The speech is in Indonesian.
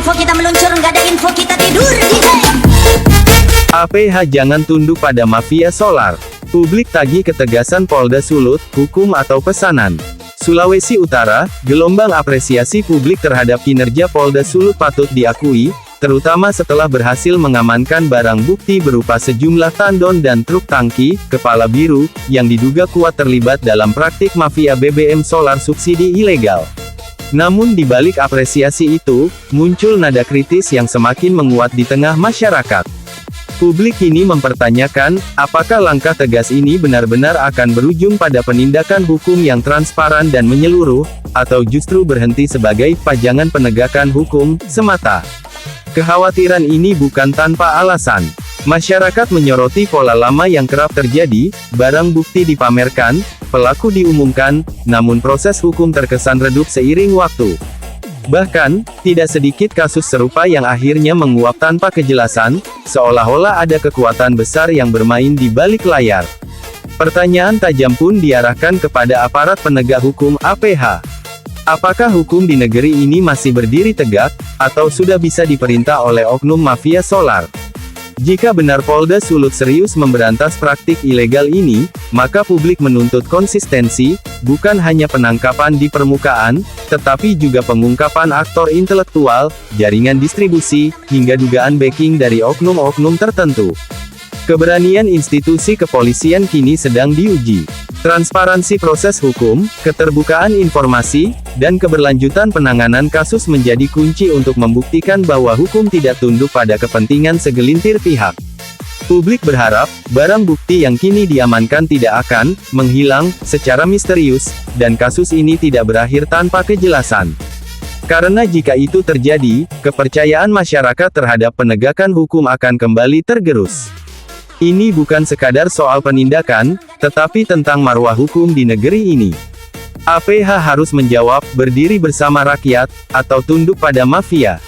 info kita meluncur, nggak ada info kita tidur. APH jangan tunduk pada mafia solar. Publik tagih ketegasan Polda Sulut, hukum atau pesanan. Sulawesi Utara, gelombang apresiasi publik terhadap kinerja Polda Sulut patut diakui, terutama setelah berhasil mengamankan barang bukti berupa sejumlah tandon dan truk tangki, kepala biru, yang diduga kuat terlibat dalam praktik mafia BBM solar subsidi ilegal. Namun di balik apresiasi itu, muncul nada kritis yang semakin menguat di tengah masyarakat. Publik kini mempertanyakan, apakah langkah tegas ini benar-benar akan berujung pada penindakan hukum yang transparan dan menyeluruh, atau justru berhenti sebagai pajangan penegakan hukum semata. Kekhawatiran ini bukan tanpa alasan. Masyarakat menyoroti pola lama yang kerap terjadi, barang bukti dipamerkan, pelaku diumumkan, namun proses hukum terkesan redup seiring waktu. Bahkan, tidak sedikit kasus serupa yang akhirnya menguap tanpa kejelasan, seolah-olah ada kekuatan besar yang bermain di balik layar. Pertanyaan tajam pun diarahkan kepada aparat penegak hukum APH. Apakah hukum di negeri ini masih berdiri tegak, atau sudah bisa diperintah oleh oknum mafia solar? Jika benar Polda Sulut serius memberantas praktik ilegal ini, maka publik menuntut konsistensi, bukan hanya penangkapan di permukaan, tetapi juga pengungkapan aktor intelektual, jaringan distribusi, hingga dugaan backing dari oknum-oknum tertentu. Keberanian institusi kepolisian kini sedang diuji. Transparansi proses hukum, keterbukaan informasi, dan keberlanjutan penanganan kasus menjadi kunci untuk membuktikan bahwa hukum tidak tunduk pada kepentingan segelintir pihak. Publik berharap, barang bukti yang kini diamankan tidak akan menghilang secara misterius, dan kasus ini tidak berakhir tanpa kejelasan. Karena jika itu terjadi, kepercayaan masyarakat terhadap penegakan hukum akan kembali tergerus. Ini bukan sekadar soal penindakan, tetapi tentang marwah hukum di negeri ini. APH harus menjawab, berdiri bersama rakyat, atau tunduk pada mafia.